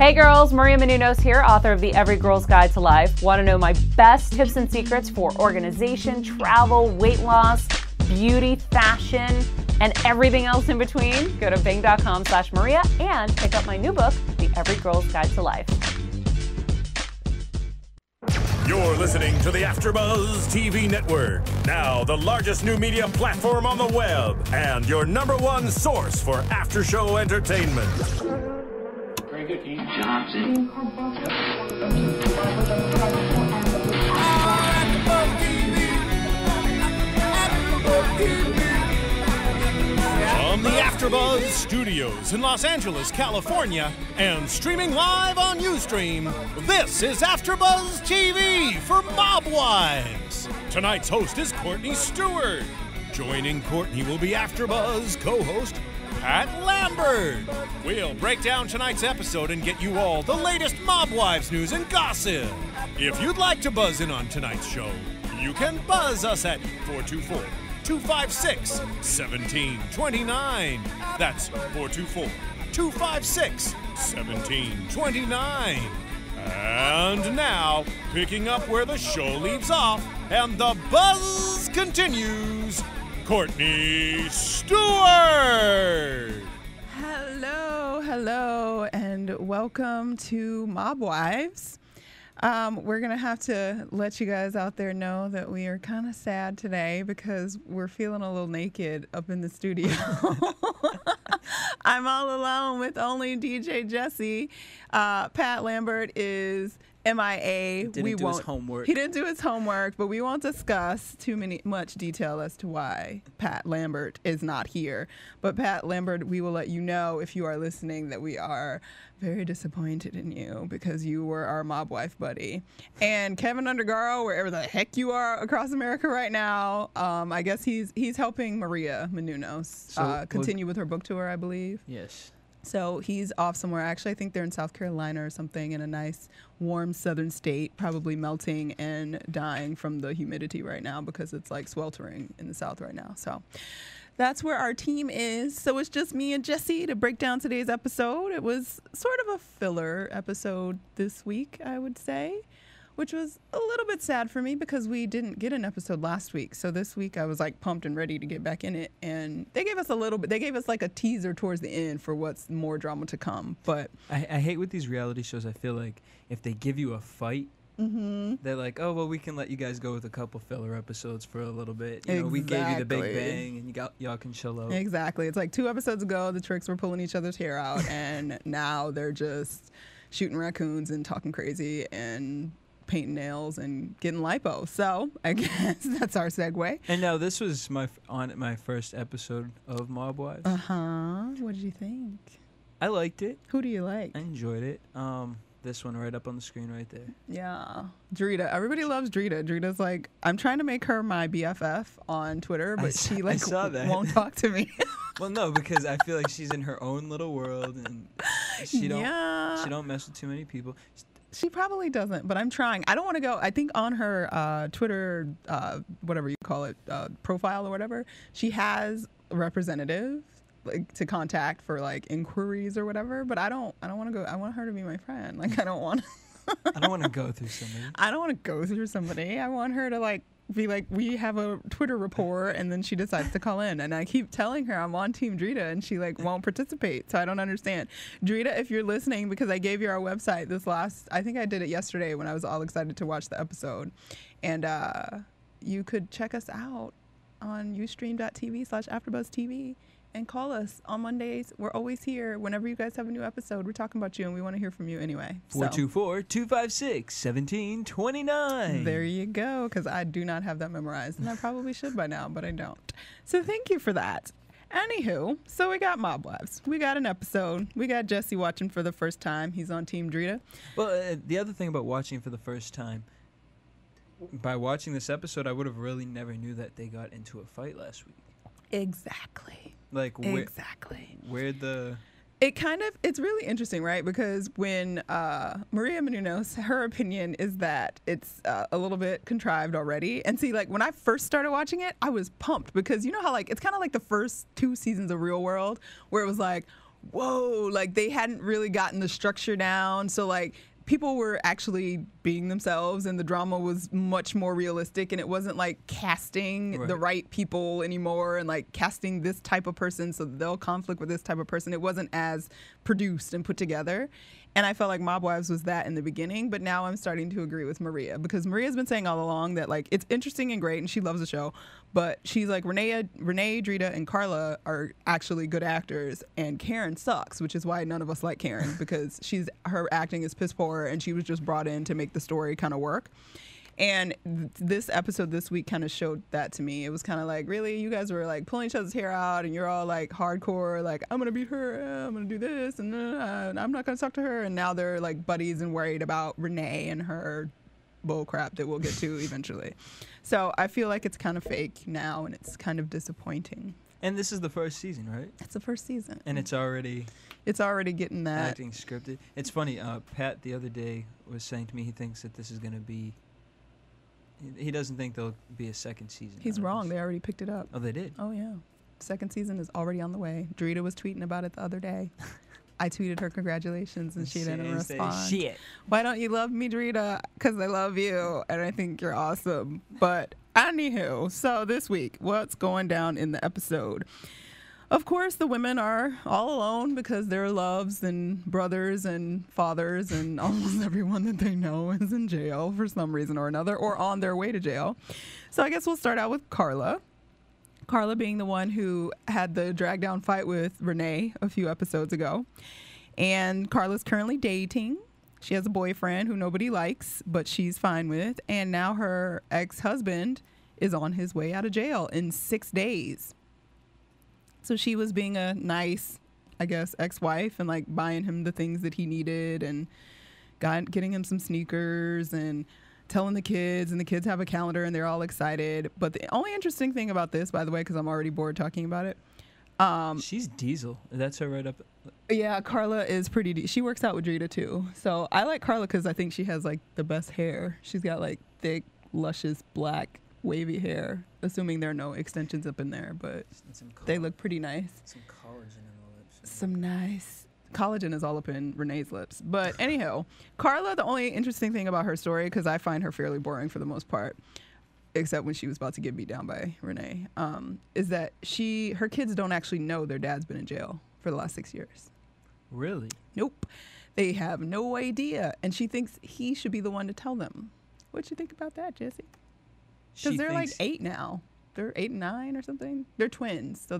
Hey girls, Maria Menounos here, author of the Every Girl's Guide to Life. Want to know my best tips and secrets for organization, travel, weight loss, beauty, fashion, and everything else in between? Go to bing.com/Maria and pick up my new book, The Every Girl's Guide to Life. You're listening to the AfterBuzz TV network, now the largest new media platform on the web, and your #1 source for after-show entertainment. Very good, Keith. Johnson. From the AfterBuzz Studios in Los Angeles, California, and streaming live on Ustream, this is AfterBuzz TV for Mob Wives. Tonight's host is Courtney Stewart. Joining Courtney will be AfterBuzz co-host Pat Lambert. We'll break down tonight's episode and get you all the latest Mob Wives news and gossip. If you'd like to buzz in on tonight's show, you can buzz us at 424-256-1729. That's 424-256-1729. And now, picking up where the show leaves off and the buzz continues, Courtney Stewart! Hello, and welcome to Mob Wives. We're going to have to let you guys out there know that we are kind of sad today because we're feeling a little naked up in the studio. I'm all alone with only DJ Jesse. Pat Lambert is MIA. Didn't do his homework. He didn't do his homework, but we won't discuss much detail as to why Pat Lambert is not here. But Pat Lambert, we will let you know if you are listening that we are very disappointed in you because you were our mob wife buddy. And Kevin Undergaro, wherever the heck you are across America right now, I guess he's helping Maria Menounos continue with her book tour, I believe. Yes. So he's off somewhere. Actually, I think they're in South Carolina or something in a nice, warm southern state, probably melting and dying from the humidity right now because it's like sweltering in the South right now. So that's where our team is. So it's just me and Jesse to break down today's episode. It was sort of a filler episode this week, I would say, which was a little bit sad for me because we didn't get an episode last week. So this week I was like pumped and ready to get back in it. And they gave us a little bit, they gave us like a teaser towards the end for what's more drama to come. But I hate with these reality shows, I feel like if they give you a fight, they're like, oh, well, we can let you guys go with a couple filler episodes for a little bit. You know, we gave you the big bang and y'all can chill out. Exactly. It's like 2 episodes ago, the Tricks were pulling each other's hair out. And now they're just shooting raccoons and talking crazy and painting nails and getting lipo. So I guess that's our segue. And now this was my first episode of Mob Wives. What did you think? I liked it. Who do you like? I enjoyed it. This one right up on the screen right there. Yeah. Drita. Everybody loves Drita. Drita's like, I'm trying to make her my BFF on Twitter, but she like won't talk to me. Well, no, because I feel like she's in her own little world and she don't mess with too many people. She probably doesn't, but I'm trying. I don't want to go. I think on her Twitter, whatever you call it, profile or whatever, she has a representative like to contact for like inquiries or whatever. But I don't want to go. I want her to be my friend. Like I don't want to go through somebody. I don't want to go through somebody. I want her to like be like, we have a Twitter rapport, and then she decides to call in. And I keep telling her I'm on Team Drita, and she like won't participate. So I don't understand. Drita, if you're listening, because I gave you our website I think I did it yesterday when I was all excited to watch the episode. And you could check us out on ustream.tv/AfterBuzzTV and call us on Mondays. We're always here. Whenever you guys have a new episode, we're talking about you, and we want to hear from you anyway. 424-256-1729. There you go, because I do not have that memorized, and I probably should by now, but I don't. So thank you for that. Anywho, so we got Mob Wives. We got an episode. We got Jesse watching for the first time. He's on Team Drita. Well, the other thing about watching for the first time, by watching this episode, I would have really never knew that they got into a fight last week. Exactly. Like exactly. It's really interesting, right? Because when Maria Menounos, her opinion is that it's a little bit contrived already. And see, like when I first started watching it, I was pumped because you know how like it's kind of like the first 2 seasons of Real World where it was like, whoa, like they hadn't really gotten the structure down. So like people were actually being themselves and the drama was much more realistic, and it wasn't like casting the right people anymore and like casting this type of person so they'll conflict with this type of person. It wasn't as produced and put together. And I felt like Mob Wives was that in the beginning, but now I'm starting to agree with Maria, because Maria's been saying all along that like it's interesting and great and she loves the show, but she's like Renee, Drita, and Carla are actually good actors and Karen sucks, which is why none of us like Karen, because her acting is piss poor and she was just brought in to make the story kind of work. And this episode this week kind of showed that to me. It was kind of like, really, you guys were like pulling each other's hair out and you're all like hardcore, like, I'm going to beat her, I'm going to do this, and I'm not going to talk to her. And now they're like buddies and worried about Renee and her bull crap that we'll get to eventually. So I feel like it's kind of fake now and it's kind of disappointing. And this is the first season, right? It's the first season. And it's already getting that. Acting scripted. It's funny, Pat the other day was saying to me he thinks that this is going to be... He doesn't think there'll be a second season. He's wrong. They already picked it up. Oh, they did? Oh, yeah. Second season is already on the way. Drita was tweeting about it the other day. I tweeted her congratulations, and she didn't respond. Shit. Why don't you love me, Drita? Because I love you, and I think you're awesome. But anywho, so this week, what's going down in the episode? Of course, the women are all alone because their loves and brothers and fathers and almost everyone that they know is in jail for some reason or another, or on their way to jail. So I guess we'll start out with Carla. Carla being the one who had the drag down fight with Renee a few episodes ago. And Carla's currently dating. She has a boyfriend who nobody likes, but she's fine with. And now her ex-husband is on his way out of jail in 6 days. So she was being a nice, I guess, ex-wife and like buying him the things that he needed and getting him some sneakers and telling the kids, and the kids have a calendar and they're all excited. But the only interesting thing about this, by the way, because I'm already bored talking about it. She's Diesel. That's her right up. Yeah, Carla is pretty. She works out with Drita too. So I like Carla because I think she has like the best hair. She's got like thick, luscious, black, wavy hair, assuming there are no extensions up in there, but they look pretty nice. Some collagen in the lips. Some nice collagen is all up in Renee's lips. But anyhow, Carla, the only interesting thing about her story, because I find her fairly boring for the most part, except when she was about to get beat down by Renee, is that her kids don't actually know their dad's been in jail for the last 6 years. Really? Nope. They have no idea, and she thinks he should be the one to tell them. What you think about that, Jesse? Because they're like 8 now. They're 8 and 9 or something. They're twins. So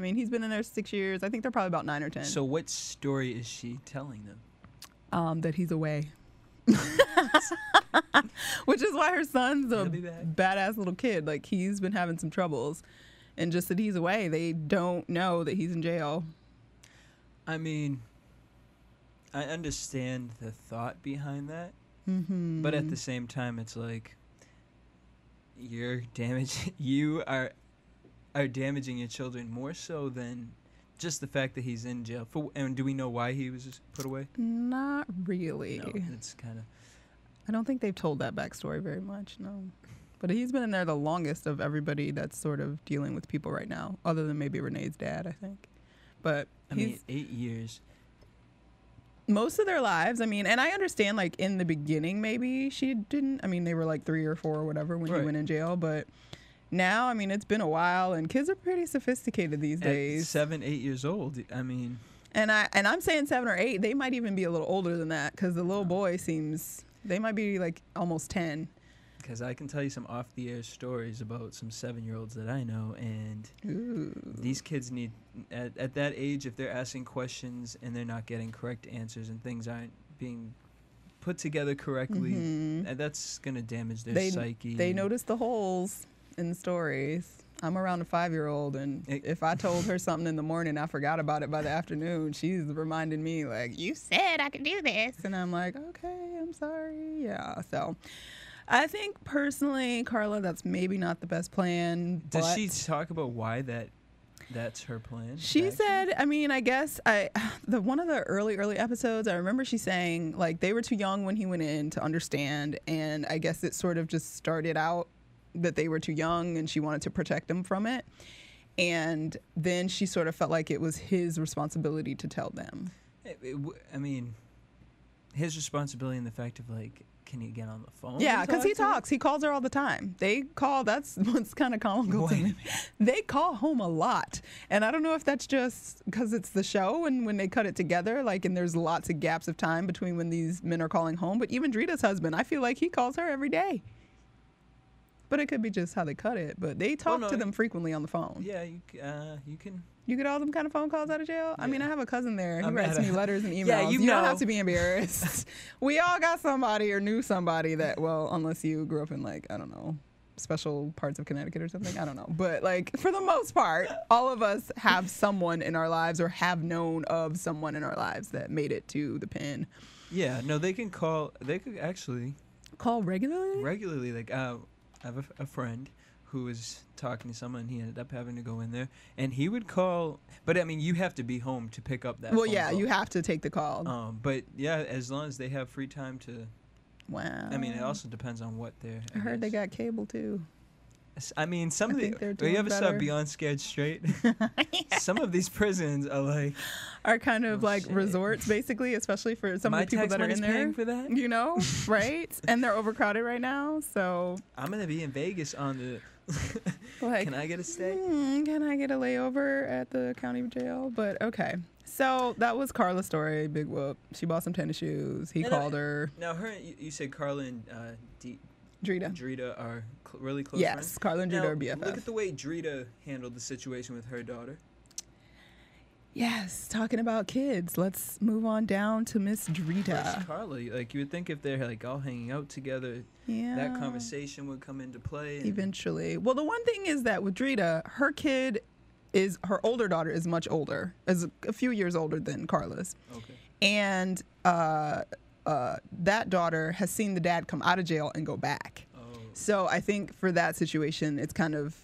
he's been in there 6 years. I think they're probably about 9 or 10. So what story is she telling them? That he's away. Which is why her son's a badass little kid. Like, he's been having some troubles. And just that he's away, they don't know that he's in jail. I mean, I understand the thought behind that. Mm-hmm. But at the same time, it's like... you are damaging your children more so than just the fact that he's in jail. And do we know why he was put away? Not really. No, it's kind of... I don't think they've told that backstory very much, no. But he's been in there the longest of everybody that's sort of dealing with people right now, other than maybe Renee's dad, I think. But I mean, 8 years. Most of their lives, and I understand, like, in the beginning, maybe she didn't. They were like 3 or 4 or whatever when he went in jail. But now, it's been a while, and kids are pretty sophisticated these days. At 7, 8 years old, And I'm saying 7 or 8. They might even be a little older than that, because the little boy they might be like almost 10. Because I can tell you some off-the-air stories about some 7-year-olds that I know, and these kids need, at that age, if they're asking questions and they're not getting correct answers and things aren't being put together correctly, that's going to damage their psyche. They notice the holes in the stories. I'm around a 5-year-old, and if I told her something in the morning, I forgot about it by the afternoon. She's reminding me, like, you said I could do this. And I'm like, okay, I'm sorry. Yeah, so... I think personally, Carla, that's maybe not the best plan. Does she talk about why that's her plan? She said, I guess one of the early episodes, I remember she saying, like, they were too young when he went in to understand, and I guess it sort of just started out that they were too young and she wanted to protect them from it. And then she sort of felt like it was his responsibility to tell them. I mean, his responsibility in the fact of, like, can he get on the phone? Yeah, because he talks. He calls her all the time. They call. That's what's kind of comical to me. They call home a lot. And I don't know if that's just because it's the show and when they cut it together, like, and there's lots of gaps of time between when these men are calling home. But even Drita's husband, I feel like he calls her every day. But it could be just how they cut it. But they talk to them frequently on the phone. Yeah, you can. You get all them kind of phone calls out of jail? Yeah. I mean, I have a cousin there. He writes me letters and emails. Yeah, you don't have to be embarrassed. We all got somebody or knew somebody that, well, unless you grew up in, like, I don't know, special parts of Connecticut or something. I don't know. But, like, for the most part, all of us have someone in our lives or have known of someone in our lives that made it to the pen. Yeah, no, they can call. They could actually call regularly. Regularly, like I have a friend who was talking to someone. He ended up having to go in there, and he would call. But I mean, you have to be home to pick up that. Well, phone yeah, call. you have to take the call. But yeah, as long as they have free time to. Wow. I mean, it also depends on what they're. I heard they got cable too. I mean, some of the. You ever saw Beyond Scared Straight? Yeah. Some of these prisons are kind of like resorts, basically, especially for some of the people that are in there. Paying for that? You know, right? And they're overcrowded right now, so. I'm gonna be in Vegas on the. Like, can I get a stay? Can I get a layover at the county jail? But okay. So that was Carla's story. Big whoop. She bought some tennis shoes. He called her. Now, you said Carla and Drita are really close friends? Yes, Carla and Drita are BFF. Look at the way Drita handled the situation with her daughter. Yes, talking about kids. Let's move on down to Miss Drita. Carla, like, you would think if they're, like, all hanging out together, that conversation would come into play. Eventually. Well, the one thing is that with Drita, her older daughter is much older, is a few years older than Carla's. Okay. And that daughter has seen the dad come out of jail and go back. Oh. So I think for that situation, it's kind of,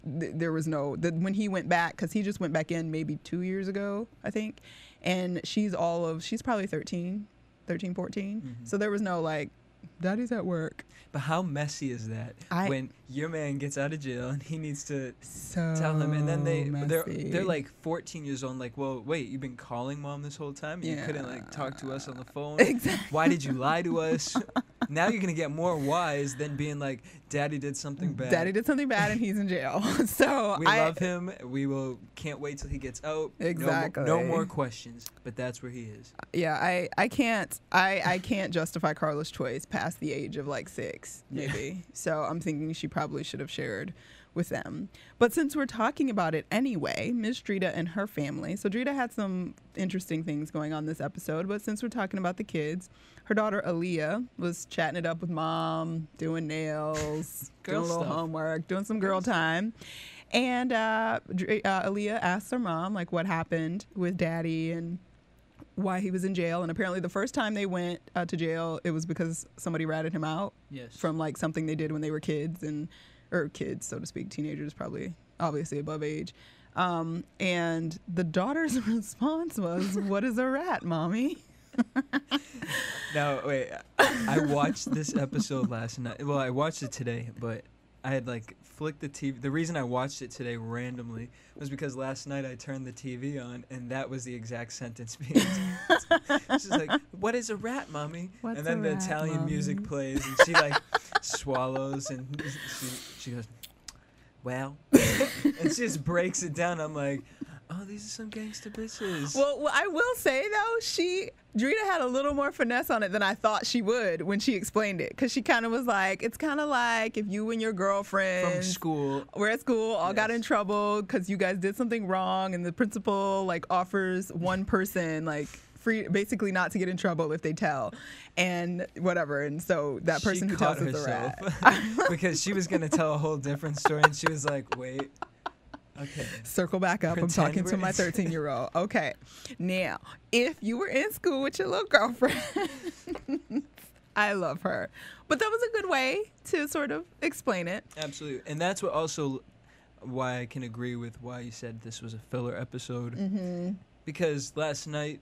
there was when he went back, because he just went back in maybe 2 years ago, I think. And she's probably 13, 14. Mm-hmm. So there was no, like, daddy's at work. But how messy is that when your man gets out of jail and he needs to tell him, and then they're like 14 years old, and like, well, wait, you've been calling mom this whole time? You couldn't, like, talk to us on the phone? Exactly. Why did you lie to us? Now you're going to get more whys than being like, daddy did something bad. Daddy did something bad and he's in jail. So we love him. We can't wait till he gets out. Exactly. No more questions, but that's where he is. Yeah, I can't justify Carla's choice past the age of like 6, maybe. Yeah. So I'm thinking she probably should have shared with them. But since we're talking about it anyway, Miss Drita and her family. So Drita had some interesting things going on this episode, but since we're talking about the kids, her daughter Aaliyah was chatting it up with mom, doing nails, doing a little homework, doing some girl time. And Aaliyah asked her mom, like, what happened with daddy and why he was in jail. And apparently the first time they went to jail, it was because somebody ratted him out from like something they did when they were kids, or kids, so to speak, teenagers, probably obviously above age. And the daughter's response was, what is a rat, mommy? Now, wait, I watched this episode last night. Well, I watched it today, but I had like flicked the TV. The reason I watched it today randomly was because last night I turned the TV on and that was the exact sentence being She's like, what is a rat, mommy? What's and then the Italian mommy? Music plays and she like swallows and she goes, well, and she just breaks it down. I'm like, oh, these are some gangster bitches. Well, I will say, though, Drita had a little more finesse on it than I thought she would when she explained it. Because she kind of was like, it's kind of like if you and your girlfriend from school, we're at school, all got in trouble because you guys did something wrong, and the principal, like, offers one person, like, free, basically not to get in trouble if they tell, and whatever. And so that person who tells is a rat. Because she was going to tell a whole different story, and she was like, wait. Okay. Circle back up. I'm talking to my 13-year-old. Okay. Now, if you were in school with your little girlfriend, I love her. But that was a good way to sort of explain it. Absolutely. And that's what also why I can agree with why you said this was a filler episode. Mm-hmm. Because last night,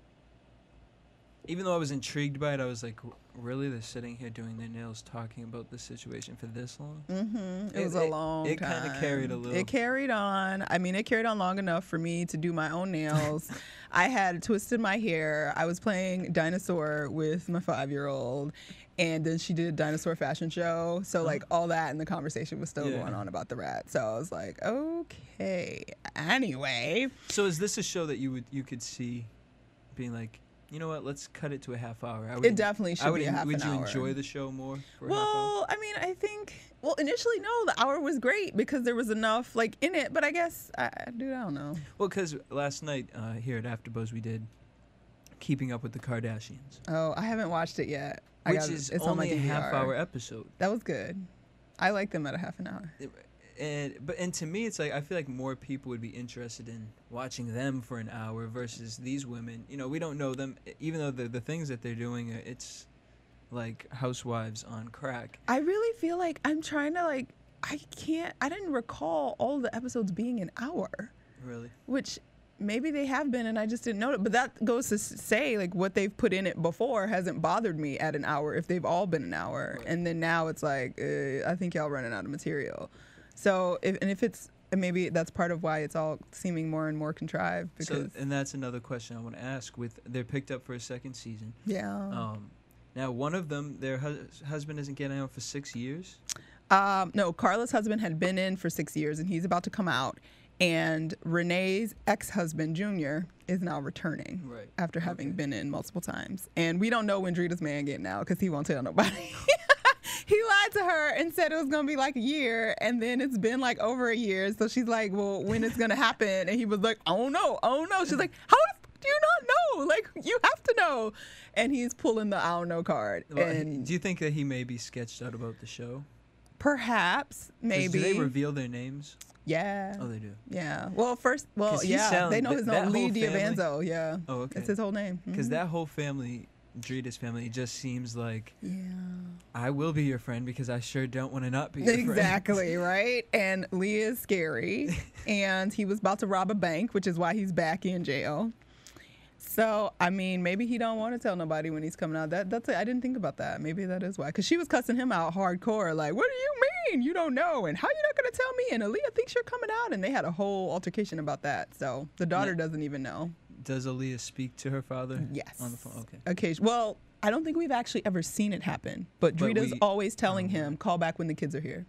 even though I was intrigued by it, I was like, really? They're sitting here doing their nails, talking about the situation for this long? Mm-hmm. It was a long time. It kind of carried a little. It carried on. I mean, it carried on long enough for me to do my own nails. I had twisted my hair. I was playing dinosaur with my 5-year-old. And then she did a dinosaur fashion show. So, like, all that and the conversation was still going on about the rat. So I was like, okay. Anyway. So is this a show that you could see being like, you know what, let's cut it to a half hour? It definitely should be a half an hour. Would you enjoy the show more for a half hour? Well, I mean, I think, initially, no, the hour was great because there was enough, like, in it. But I guess, I don't know. Well, because last night here at AfterBuzz, we did Keeping Up with the Kardashians. Oh, I haven't watched it yet. It's only a half-hour episode. That was good. I like them at a half an hour. And to me, it's like I feel like more people would be interested in watching them for an hour versus these women. You know, we don't know them, even though the things that they're doing, it's like housewives on crack. I really feel like I'm trying to I didn't recall all the episodes being an hour. Really? Which maybe they have been and I just didn't know it. But that goes to say, like, what they've put in it before hasn't bothered me at an hour if they've all been an hour. Right. And then now it's like, I think y'all running out of material. So, if it's, maybe that's part of why it's all seeming more and more contrived. Because and that's another question I want to ask. They're picked up for a second season. Yeah. Now, one of them, their husband isn't getting out for 6 years? No, Carla's husband had been in for 6 years, and he's about to come out. And Renee's ex-husband, Junior, is now returning after having been in multiple times. And we don't know when Drita's man getting out because he won't tell nobody. He lied to her and said it was going to be like a year, and then it's been like over a year. So she's like, well, when it's going to happen? And he was like, oh, no. She's like, how do you not know? Like, you have to know. And he's pulling the I don't know card. Well, and do you think that he may be sketched out about the show? Perhaps, maybe. Do they reveal their names? Yeah. Oh, they do? Yeah. Well, they know his name. Lee Diavanzo, yeah. Oh, okay. That's his whole name. Because that whole family, Drita's family, just seems like, I will be your friend because I sure don't want to not be your friend. Exactly, right? And Lee is scary. And he was about to rob a bank, which is why he's back in jail. So, I mean, maybe he don't want to tell nobody when he's coming out. That's it. I didn't think about that. Maybe that is why. Because she was cussing him out hardcore. Like, what do you mean? You don't know. And how you not going to tell me? And Aaliyah thinks you're coming out. And they had a whole altercation about that. So the daughter doesn't even know. Does Aaliyah speak to her father? Yes. On the phone? Okay. Occasion. Well, I don't think we've actually ever seen it happen. But Drita's always telling him, call back when the kids are here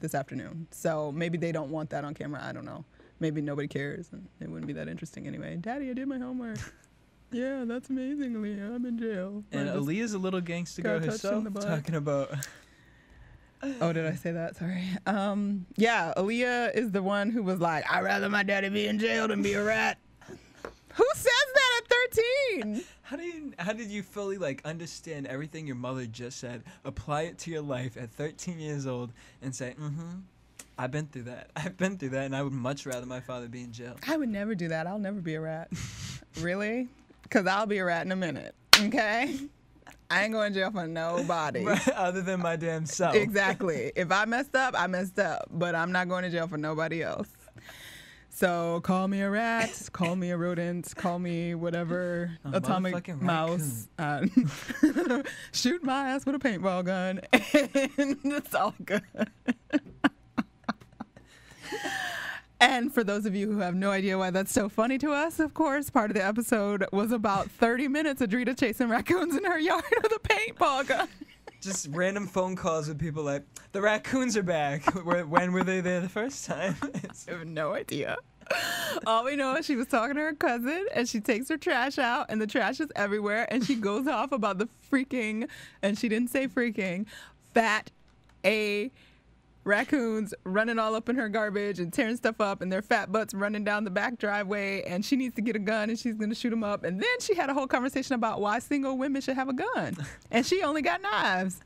this afternoon. So maybe they don't want that on camera. I don't know. Maybe nobody cares. And it wouldn't be that interesting anyway. Daddy, I did my homework. Yeah, that's amazing, Aaliyah. I'm in jail. And Aaliyah's a little gangster girl herself, talking about... Oh, did I say that? Sorry. Yeah, Aaliyah is the one who was like, I'd rather my daddy be in jail than be a rat. Who says that at 13? How did you fully, like, understand everything your mother just said, apply it to your life at 13 years old, and say, I've been through that, and I would much rather my father be in jail? I would never do that. I'll never be a rat. Really? Because I'll be a rat in a minute, okay? I ain't going to jail for nobody. Other than my damn self. Exactly. If I messed up, I messed up. But I'm not going to jail for nobody else. So call me a rat, call me a rodent, call me whatever, atomic mouse. Shoot my ass with a paintball gun. And it's all good. And for those of you who have no idea why that's so funny to us, of course, part of the episode was about 30 minutes of Drita chasing raccoons in her yard with a paintball gun. Just random phone calls with people like, the raccoons are back. When were they there the first time? I have no idea. All we know is she was talking to her cousin, and she takes her trash out, and the trash is everywhere, and she goes off about the freaking, and she didn't say freaking, fat raccoons running all up in her garbage and tearing stuff up, and their fat butts running down the back driveway, and she needs to get a gun and she's going to shoot them up. And then she had a whole conversation about why single women should have a gun, and she only got knives.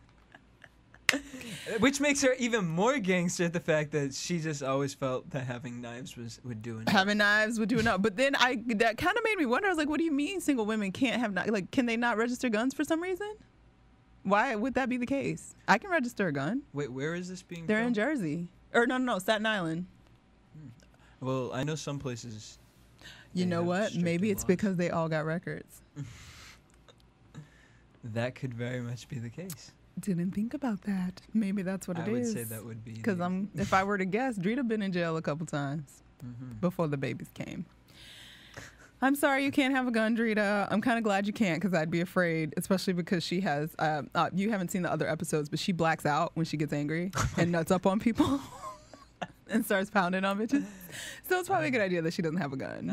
Which makes her even more gangster, the fact that she just always felt that having knives would do enough. Having knives would do enough. But then that kind of made me wonder. I was like, what do you mean single women can't have knives? Like, can they not register guns for some reason? Why would that be the case? I can register a gun. Wait, where is this being They're filmed? in Jersey. Or no, Staten Island. Well, I know some places. You know what? Maybe it's because they all got records. That could very much be the case. Didn't think about that. Maybe that's what it is. I would say that would be. Because if I were to guess, Drita been in jail a couple times before the babies came. I'm sorry you can't have a gun, Drita. I'm kind of glad you can't because I'd be afraid, especially because she has, you haven't seen the other episodes, but she blacks out when she gets angry and nuts up on people and starts pounding on bitches. So it's probably a good idea that she doesn't have a gun.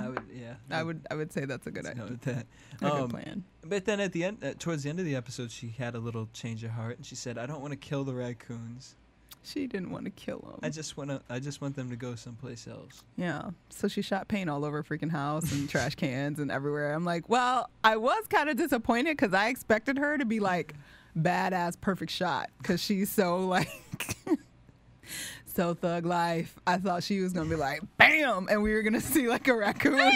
I would say that's a good idea. Note that. A good plan. But then at the end, towards the end of the episode, she had a little change of heart and she said, "I don't want to kill the raccoons. She didn't want to kill them. I just want them to go someplace else." Yeah. So she shot paint all over her freaking house and trash cans and everywhere. I'm like, well, I was kind of disappointed because I expected her to be like badass perfect shot because she's so like so thug life. I thought she was gonna be like bam, and we were gonna see like a raccoon.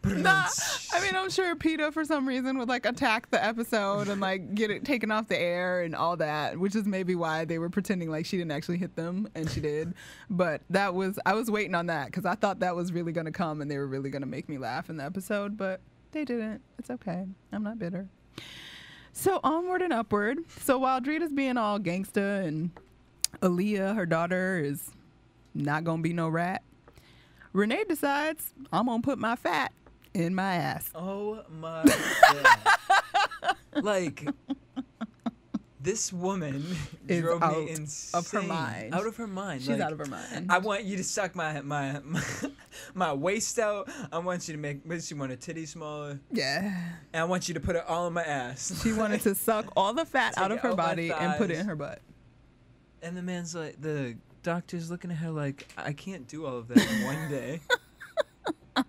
Nah, I mean, I'm sure PETA for some reason would like attack the episode and like get it taken off the air and all that, which is maybe why they were pretending like she didn't actually hit them, and she did. But I was waiting on that because I thought that was really gonna come and they were really gonna make me laugh in the episode, but they didn't. It's okay. I'm not bitter. So onward and upward. So while Drita's being all gangsta and Aaliyah, her daughter, is not gonna be no rat, Renee decides, I'm gonna put my fat in my ass. Oh my God. Like, this woman drove me insane. Of her mind. Out of her mind. She's out of her mind. I want you to suck my waist out. I want you to make, she want her titty smaller. Yeah. And I want you to put it all in my ass. She wanted to suck all the fat out of her body and put it in her butt. And the man's like, the doctor's looking at her like, I can't do all of that in one day.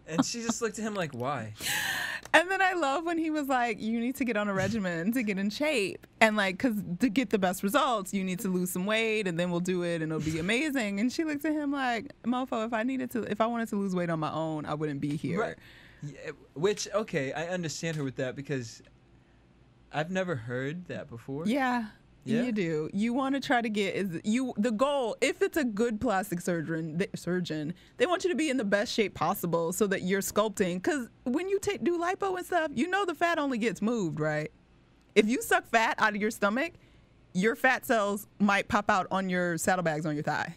And she just looked at him like, why? And then I love when he was like, you need to get on a regimen to get in shape. And like, because to get the best results, you need to lose some weight and then we'll do it and it'll be amazing. And she looked at him like, mofo, if I wanted to lose weight on my own, I wouldn't be here. Right. Yeah, which, okay, I understand her with that because I've never heard that before. Yeah. Yeah. You do. You want to try to get the goal. If it's a good plastic surgeon, they want you to be in the best shape possible so that you're sculpting. Because when you do lipo and stuff, you know the fat only gets moved, right? If you suck fat out of your stomach, your fat cells might pop out on your saddlebags on your thigh.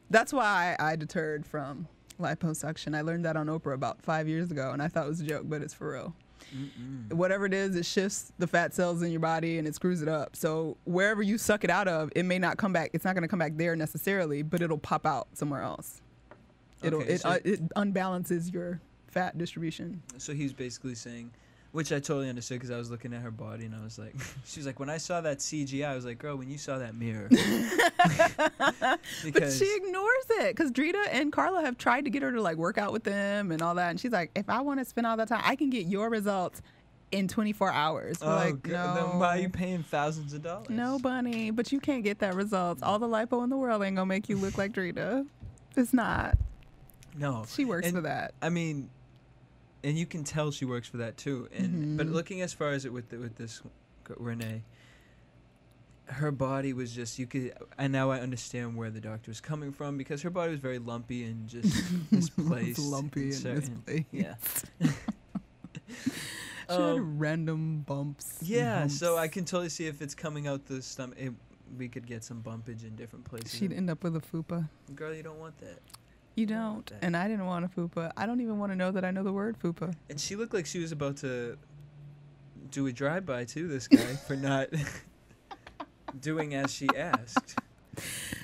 That's why I deterred from liposuction. I learned that on Oprah about 5 years ago, and I thought it was a joke, but it's for real. Whatever it is, it shifts the fat cells in your body and it screws it up. So wherever you suck it out of, it may not come back. It's not going to come back there necessarily, but it'll pop out somewhere else. It unbalances your fat distribution. So he's basically saying, which I totally understood because I was looking at her body and I was like, she was like, when I saw that CGI, I was like, girl, when you saw that mirror. But she ignores it because Drita and Carla have tried to get her to like work out with them and all that. And she's like, if I want to spend all that time, I can get your results in 24 hours. We're like, no. Then why are you paying thousands of dollars? No, bunny, but you can't get that results. All the lipo in the world ain't going to make you look like Drita. It's not. No. She works for that. I mean, and you can tell she works for that too. And but looking as far as it with this Renee, her body was just and now I understand where the doctor was coming from because her body was very lumpy and just misplaced. Lumpy and misplaced. Yeah. She had random bumps. Yeah, so I can totally see if it's coming out the stomach, we could get some bumpage in different places. She'd end up with a fupa. Girl, you don't want that. You don't. And I didn't want a fupa. I don't even want to know that I know the word fupa. And she looked like she was about to do a drive-by to this guy for not doing as she asked.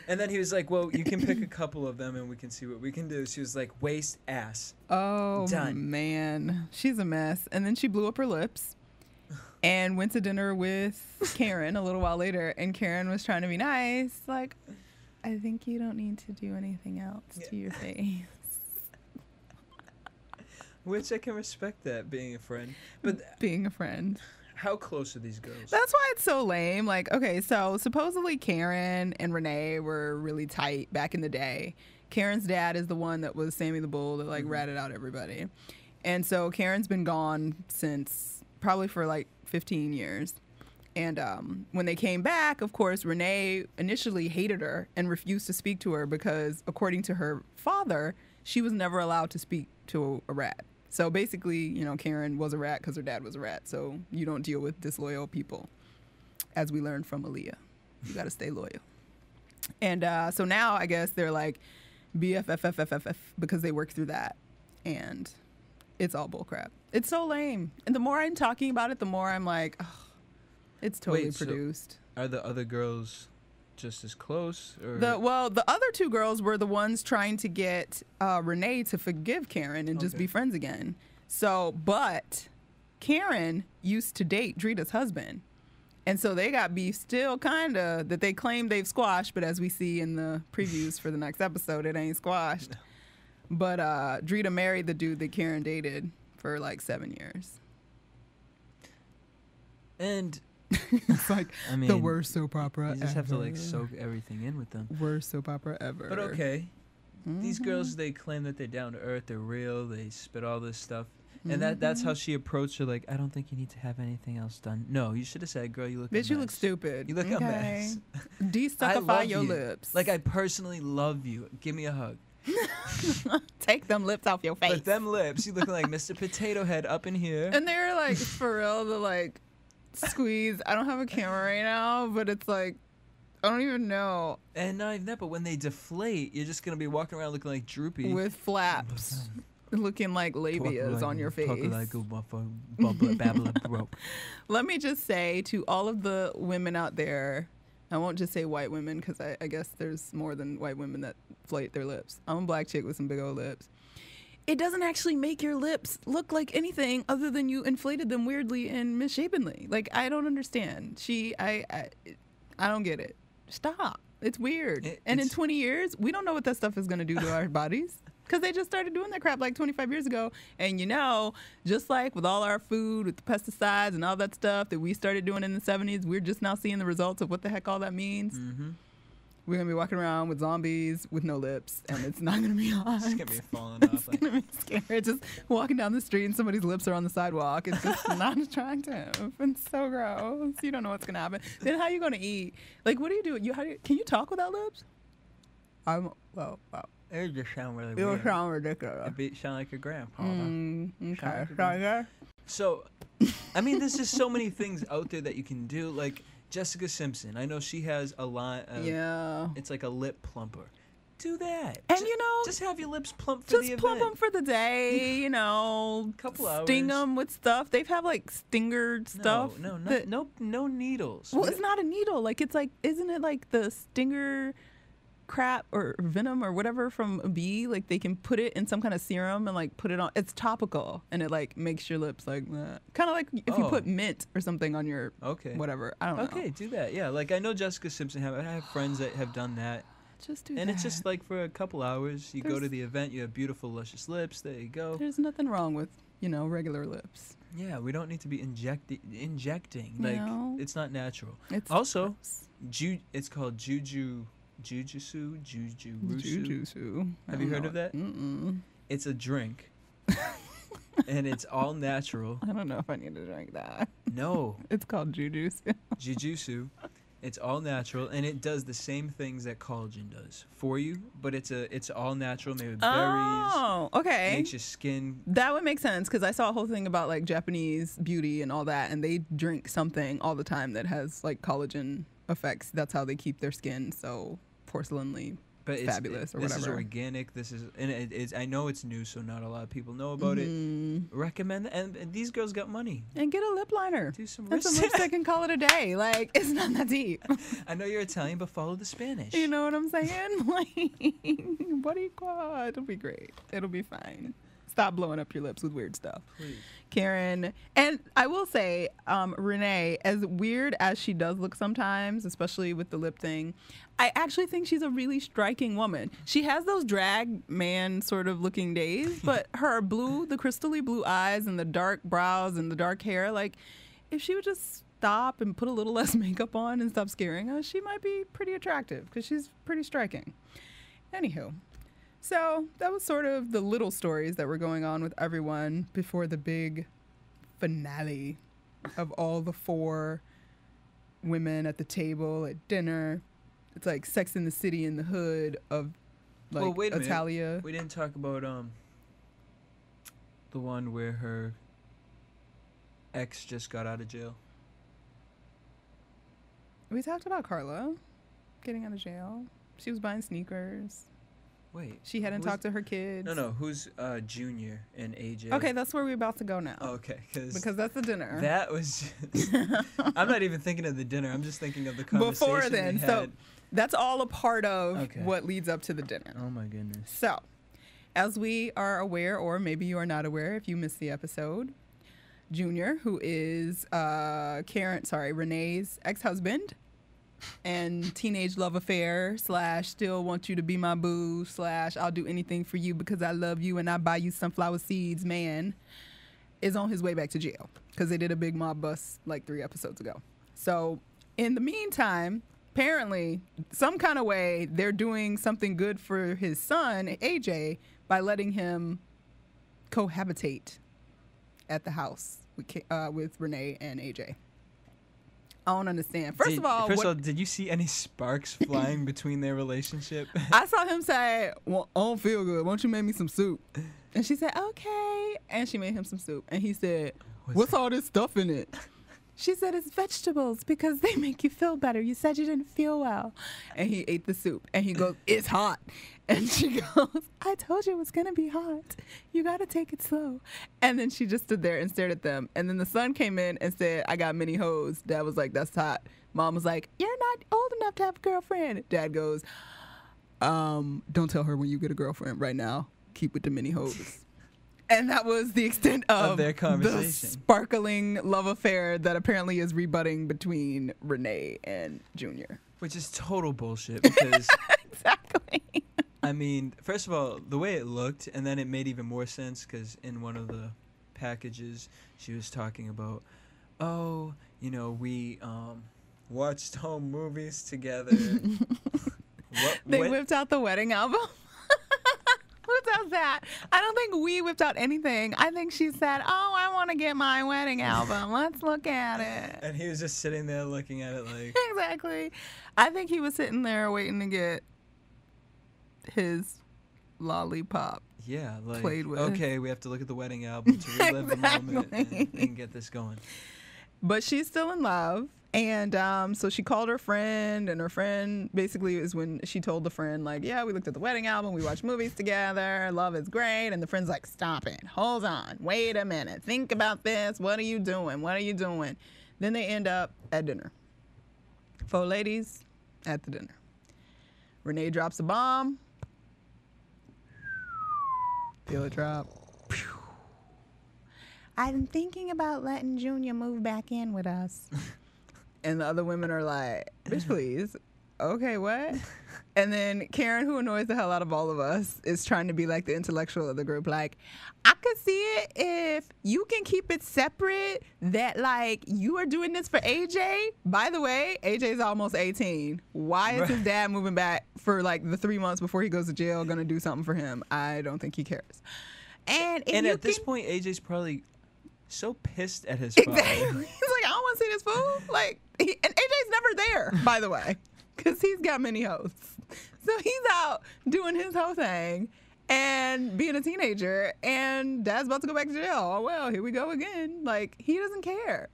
And then he was like, well, you can pick a couple of them and we can see what we can do. She was like, waist, ass. Oh, done. Man. She's a mess. And then she blew up her lips and went to dinner with Karen a little while later. And Karen was trying to be nice. Like, I think you don't need to do anything else to your face. Which I can respect that, being a friend. But being a friend. How close are these girls? That's why it's so lame. Like, okay, so supposedly Karen and Renee were really tight back in the day. Karen's dad is the one that was Sammy the Bull that like ratted out everybody. And so Karen's been gone since probably for like 15 years. And when they came back, of course, Renee initially hated her and refused to speak to her because, according to her father, she was never allowed to speak to a rat. So basically, you know, Karen was a rat because her dad was a rat. So you don't deal with disloyal people, as we learned from Aaliyah. You got to stay loyal. And so now I guess they're like BFFFFF because they work through that. And it's all bullcrap. It's so lame. And the more I'm talking about it, the more I'm like, oh, it's totally produced. So are the other girls just as close? Or? The other two girls were the ones trying to get Renee to forgive Karen and just be friends again. So, but Karen used to date Drita's husband. And so they got beef still kind of that they claim they've squashed. But as we see in the previews for the next episode, it ain't squashed. No. But Drita married the dude that Karen dated for like 7 years. And it's like the worst soap opera you just have to like soak everything in with them. Worst soap opera ever. But okay. These girls, they claim that they're down to earth, they're real, they spit all this stuff. And that's how she approached her, like, I don't think you need to have anything else done. No, you should have said, girl, you look a mess. Bitch, you look stupid. You look a mess. De-stuckify your lips. Like, I personally love you. Give me a hug. Take them lips off your face. But them lips, you look like Mr. Potato Head up in here. And they're like, for real, the like, squeeze. I don't have a camera right now, but it's like, I don't even know. And not even that, but when they deflate, you're just going to be walking around looking like droopy. With flaps. Looking like labias on your face. Like a Let me just say to all of the women out there, I won't just say white women because I guess there's more than white women that flate their lips. I'm a black chick with some big old lips. It doesn't actually make your lips look like anything other than you inflated them weirdly and misshapenly. Like, I don't understand. I don't get it. Stop. It's weird. And in 20 years, we don't know what that stuff is going to do to our bodies. Because they just started doing that crap like 25 years ago. And, you know, just like with all our food, with the pesticides and all that stuff that we started doing in the 70s, we're just now seeing the results of what the heck all that means. Mm-hmm. We're going to be walking around with zombies with no lips, and it's not going to be hot. It's going to be falling off. It's going to be scary. Just walking down the street and somebody's lips are on the sidewalk. It's just not attractive. It's so gross. You don't know what's going to happen. Then how are you going to eat? Like, what do you do? Can you talk without lips? Wow. It just sound really weird. weird. It sound ridiculous. It sound like your grandpa. Okay. So, I mean, there's just so many things out there that you can do. Like Jessica Simpson. I know she has a line. Yeah. It's like a lip plumper. Do that. And, you know. Just have your lips plump for the event. Just plump them for the day, you know. Couple hours. Sting them with stuff. They have, like, stinger stuff. No needles. Well, it's not a needle. Like, it's like, isn't it like the stinger crap or venom or whatever from a bee? Like, they can put it in some kind of serum and like put it on. It's topical and it like makes your lips like kind of like if you put mint or something on your whatever. I don't know. Okay, do that. Yeah, like I know Jessica Simpson. I have friends that have done that. Just do and that. it's just like for a couple hours. You go to the event. You have beautiful, luscious lips. There you go. There's nothing wrong with regular lips. Yeah, we don't need to be injecting. Like it's not natural. It's also it's called Jujutsu. Have you heard of that? Mm-mm. It's a drink. And it's all natural. I don't know if I need to drink that. No. It's called Jujutsu. Jujutsu. It's all natural, and it does the same things that collagen does for you, but it's all natural, made with berries. Oh, okay. Makes your skin. That would make sense, because I saw a whole thing about like Japanese beauty and all that, and they drink something all the time that has like collagen effects. That's how they keep their skin so porcelainly fabulous or whatever. This is organic. And I know it's new, so not a lot of people know about it. Recommend it. And these girls got money. And get a lip liner. Do some and some lipstick and call it a day. Like, it's not that deep. I know you're Italian, but follow the Spanish. You know what I'm saying? Like, what do you call it? It'll be great. It'll be fine. Stop blowing up your lips with weird stuff. Please. Karen. And I will say, Renee, as weird as she does look sometimes, especially with the lip thing, I actually think she's a really striking woman. She has those drag man sort of looking days, but the crystally blue eyes and the dark brows and the dark hair, like, if she would just stop and put a little less makeup on and stop scaring us, she might be pretty attractive because she's pretty striking. Anywho. So that was sort of the little stories that were going on with everyone before the big finale of all the 4 women at the table at dinner. It's like Sex in the City in the hood of like wait a Italia. minute. We didn't talk about the one where her ex just got out of jail? We talked about Carla getting out of jail. She was buying sneakers. Wait. She hadn't talked to her kids. No. Who's Junior and AJ? Okay, that's where we're about to go now. Okay, because that's the dinner. That was. I'm not even thinking of the dinner. I'm just thinking of the conversation before then. So that's all a part of what leads up to the dinner. Oh my goodness. So, as we are aware, or maybe you are not aware if you missed the episode, Junior, who is Renee's ex-husband and teenage love affair / still want you to be my boo / I'll do anything for you because I love you and I buy you sunflower seeds, man, is on his way back to jail because they did a big mob bust like 3 episodes ago. So in the meantime, apparently some kind of way they're doing something good for his son AJ by letting him cohabitate at the house with Renee and AJ. I don't understand. First of all, did you see any sparks flying between their relationship? I saw him say, well, I don't feel good. Why don't you make me some soup? And she said, okay. And she made him some soup. And he said, what's all this stuff in it? She said, it's vegetables because they make you feel better. You said you didn't feel well. And he ate the soup. And he goes, it's hot. And she goes, I told you it was going to be hot. You got to take it slow. And then she just stood there and stared at them. And then the son came in and said, I got many hoes. Dad was like, that's hot. Mom was like, you're not old enough to have a girlfriend. Dad goes, don't tell her when you get a girlfriend right now. Keep with the mini hoes. And that was the extent of their conversation. The sparkling love affair that apparently is rebutting between Renee and Junior. Which is total bullshit because... Exactly. I mean, first of all, the way it looked, and then it made even more sense because in one of the packages, she was talking about, we watched home movies together. They whipped out the wedding album. Who does that? I don't think we whipped out anything. I think she said, I want to get my wedding album. Let's look at it. And he was just sitting there looking at it like... Exactly. I think he was sitting there waiting to get his lollipop played with. Okay, we have to look at the wedding album to relive the moment and get this going. But she's still in love. And so she called her friend, and her friend basically is when she told the friend, like, yeah, we looked at the wedding album, we watched movies together, love is great. And the friend's like, stop it, hold on, wait a minute, think about this, what are you doing, Then they end up at dinner. 4 ladies at the dinner. Renee drops a bomb. Feel it drop. I'm thinking about letting Junior move back in with us. And the other women are like, bitch, please. Okay, what? And then Karen, who annoys the hell out of all of us, is trying to be like the intellectual of the group. Like, I could see it if you can keep it separate that, like, you are doing this for AJ. By the way, AJ's almost 18. Why is his dad moving back for, like, the 3 months before he goes to jail going to do something for him? I don't think he cares. And at this point, AJ's probably so pissed at his father. Exactly. He's like, I don't want to see this fool. Like, and AJ's never there, by the way, because he's got many hoes. So he's out doing his whole thing and being a teenager, and dad's about to go back to jail. Oh, well, here we go again. Like, he doesn't care.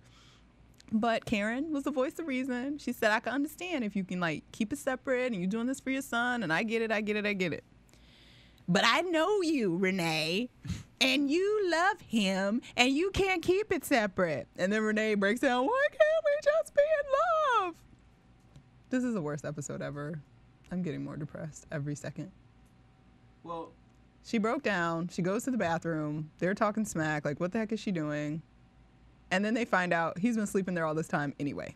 But Karen was the voice of reason. She said, I can understand if you can, like, keep it separate and you're doing this for your son, and I get it. But I know you, Renee, and you love him, and you can't keep it separate. And then Renee breaks down, why can't we just be in love? This is the worst episode ever. I'm getting more depressed every second. Well, she broke down. She goes to the bathroom. They're talking smack. Like, what the heck is she doing? And then they find out he's been sleeping there all this time anyway.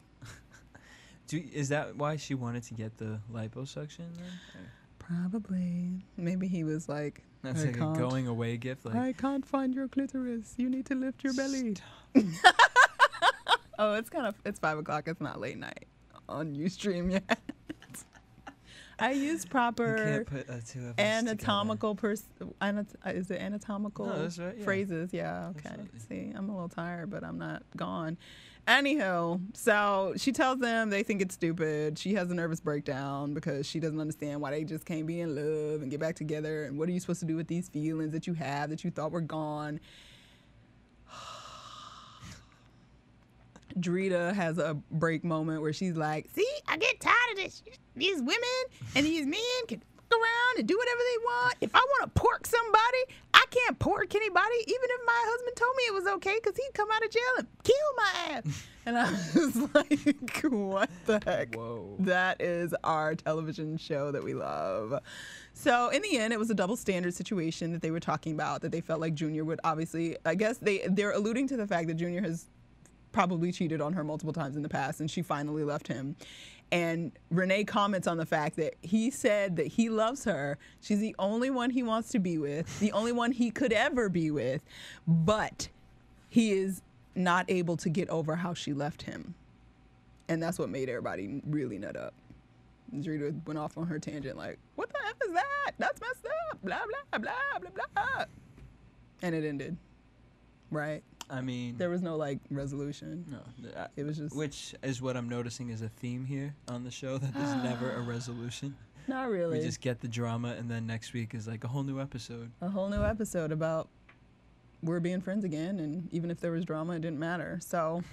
Is that why she wanted to get the liposuction then? Probably. Maybe he was like, that's like a going away gift. Like, I can't find your clitoris. You need to lift your belly. Oh, it's 5 o'clock. It's not late night on Ustream yet. I use proper anatomical is it anatomical that's right, yeah. phrases? Yeah, okay. Absolutely. See, I'm a little tired, but I'm not gone. Anywho, so she tells them they think it's stupid. She has a nervous breakdown because she doesn't understand why they just can't be in love and get back together. And what are you supposed to do with these feelings that you have that you thought were gone? Drita has a break moment where she's like, see, I get tired of this. These women and these men can fuck around and do whatever they want. If I want to pork somebody, I can't pork anybody, even if my husband told me it was okay, because he'd come out of jail and kill my ass. And I was like, what the heck? Whoa. That is our television show that we love. So in the end, it was a double standard situation that they were talking about, that they felt like Junior would obviously, I guess they're alluding to the fact that Junior has probably cheated on her multiple times in the past, and she finally left him. And Renee comments on the fact that he said that he loves her. She's the only one he wants to be with, the only one he could ever be with, but he is not able to get over how she left him. And that's what made everybody really nut up. Drita went off on her tangent like, what the F is that? That's messed up. Blah, blah, blah, blah, blah. And it ended. Right? I mean, there was no like resolution. No, it was just, which is what I'm noticing is a theme here on the show, that there's never a resolution. Not really. We just get the drama, and then next week is like a whole new episode. A whole new episode about we're being friends again, and even if there was drama, it didn't matter. So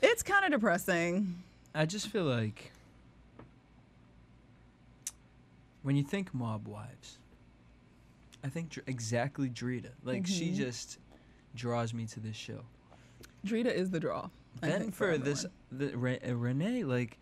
it's kind of depressing. I just feel like when you think Mob Wives, I think exactly Drita. Like she just draws me to this show. Drita is the draw. Then for this, Renee, like,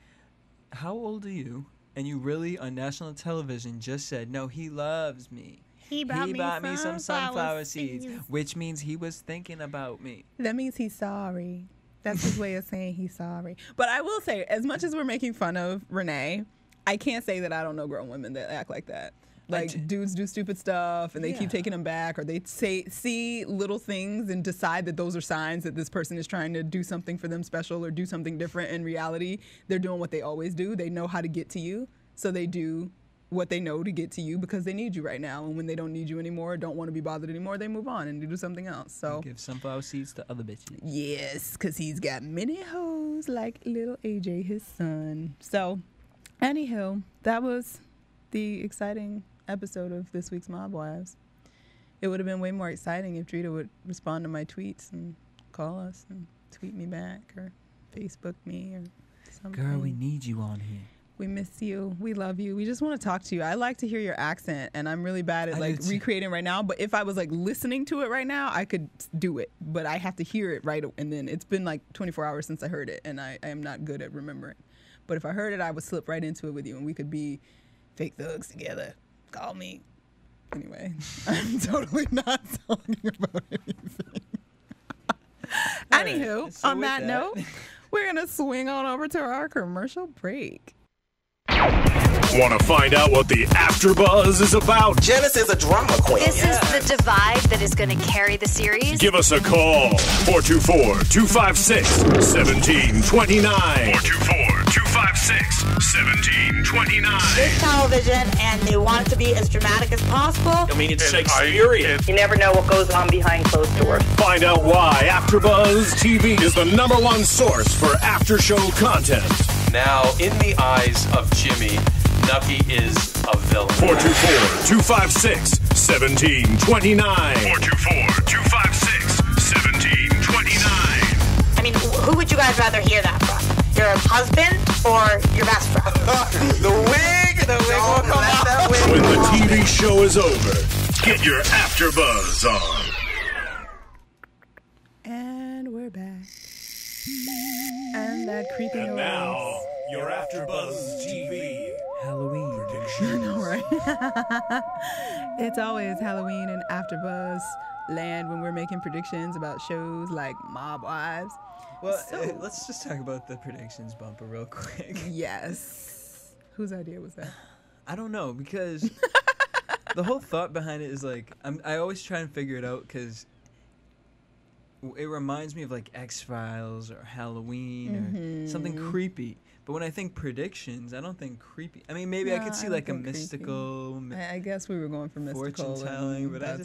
how old are you? And you really on national television just said, no, he loves me. He bought me some sunflower seeds, which means he was thinking about me. That means he's sorry. That's his way of saying he's sorry. But I will say, as much as we're making fun of Renee, I can't say that I don't know grown women that act like that. Like, dudes do stupid stuff, and they keep taking them back, or they see little things and decide that those are signs that this person is trying to do something for them special or do something different. In reality, they're doing what they always do. They know how to get to you, so they do what they know to get to you because they need you right now. And when they don't need you anymore, don't want to be bothered anymore, they move on and do something else. So give sunflower seeds to other bitches. Yes, because he's got many hoes like little AJ, his son. So, anywho, that was the exciting episode of this week's Mob Wives. It would have been way more exciting if Drita would respond to my tweets and call us and tweet me back or Facebook me or something. Girl, we need you on here. We miss you. We love you. We just want to talk to you. I like to hear your accent, and I'm really bad at like recreating right now. But if I was like listening to it right now, I could do it. But I have to hear it right, and then it's been like 24 hours since I heard it, and I am not good at remembering. But if I heard it, I would slip right into it with you, and we could be fake thugs together. Call me. Anyway, I'm totally not talking about anything. Anywho, so on that note, we're going to swing on over to our commercial break. Want to find out what the AfterBuzz is about? Janice is a drama queen. This is the divide that is going to carry the series. Give us a call. 424-256-1729. 424-256-1729. It's television, and they want it to be as dramatic as possible. I mean, it's Shakespearean. You never know what goes on behind closed doors. Find out why AfterBuzz TV is the #1 source for after-show content. Now, in the eyes of Jimmy, Nucky is a villain. 424-256-1729. 424-256-1729. I mean, who would you guys rather hear that from? Your husband or your best friend? The wig will come out. When the TV show is over, get your AfterBuzz on. And we're back. And that creepy noise. And now, your AfterBuzz TV Halloween predictions. I know, right? It's always Halloween and AfterBuzz land when we're making predictions about shows like Mob Wives. Well, let's just talk about the predictions bumper real quick. Yes. Whose idea was that? I don't know, because the whole thought behind it is like, I always try and figure it out because it reminds me of like X-Files or Halloween or something creepy. But when I think predictions, I don't think creepy. I mean, maybe I could see like a mystical. I guess we were going for mystical. Fortune telling, but I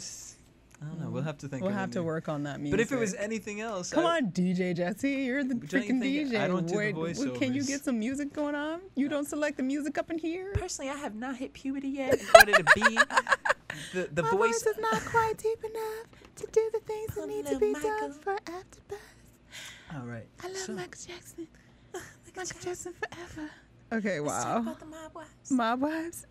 don't know. We'll have to think. We'll have to work on that music. But if it was anything else, come on, DJ Jesse, you're the freaking DJ. I don't do the voiceovers. Can you get some music going on? You don't select the music up in here. Personally, I have not hit puberty yet in order to be the My voice is not quite deep enough to do the things that need to be done for AfterBuzz. All right. I love Michael Jackson. Michael Jackson forever. Okay, wow. Let's talk about the Mob Wives. Mob Wives?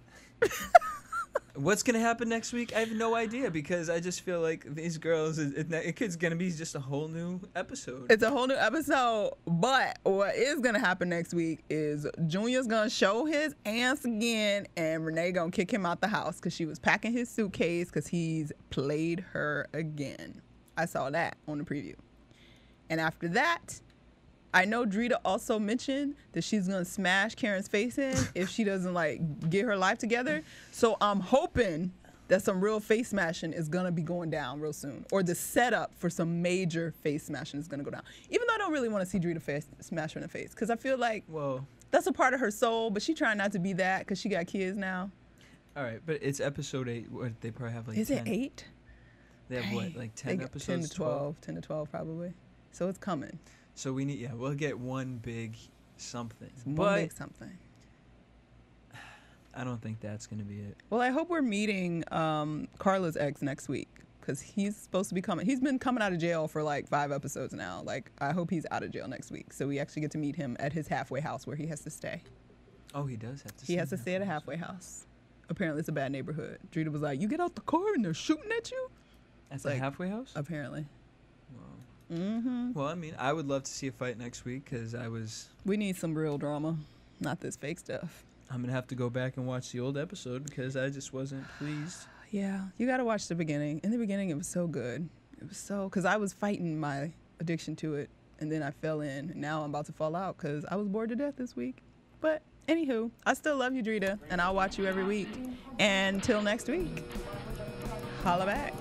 What's going to happen next week? I have no idea because I just feel like these girls, it's going to be just a whole new episode. It's a whole new episode. But what is going to happen next week is Junior's going to show his ass again and Renee going to kick him out the house because she was packing his suitcase because he's played her again. I saw that on the preview. And after that, I know Drita also mentioned that she's going to smash Karen's face in if she doesn't, like, get her life together. So I'm hoping that some real face smashing is going to be going down real soon. Or the setup for some major face smashing is going to go down. Even though I don't really want to see Drita smash her in the face. Because I feel like that's a part of her soul. But she trying not to be that because she got kids now. All right, but it's episode 8. What, they probably have, like, Is 10. It 8? They have, what, like 10 episodes? 10 to 12. 10 to 12, probably. So it's coming. So we'll get one big something. One big something. I don't think that's going to be it. Well, I hope we're meeting Carla's ex next week because he's supposed to be coming. He's been coming out of jail for like 5 episodes now. Like, I hope he's out of jail next week. So we actually get to meet him at his halfway house where he has to stay. Oh, he does have to stay. He has to stay at a halfway house. Apparently, it's a bad neighborhood. Drita was like, you get out the car and they're shooting at you? At the halfway house? Apparently. Mm-hmm. Well, I mean, I would love to see a fight next week because we need some real drama, not this fake stuff. I'm going to have to go back and watch the old episode because I just wasn't pleased. Yeah, you got to watch the beginning. In the beginning, it was so good. It was because I was fighting my addiction to it, and then I fell in, and now I'm about to fall out because I was bored to death this week. But anywho, I still love you, Drita, and I'll watch you every week. And until next week, holla back.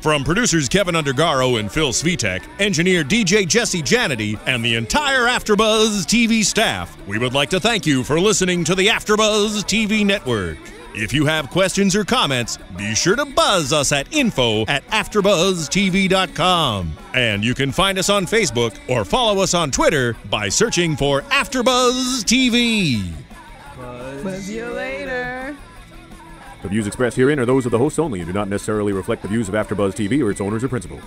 From producers Kevin Undergaro and Phil Svitek, engineer DJ Jesse Janity, and the entire AfterBuzz TV staff, we would like to thank you for listening to the AfterBuzz TV network. If you have questions or comments, be sure to buzz us at info@AfterBuzzTV.com. And you can find us on Facebook or follow us on Twitter by searching for AfterBuzz TV. Buzz you later. The views expressed herein are those of the hosts only and do not necessarily reflect the views of AfterBuzz TV or its owners or principals.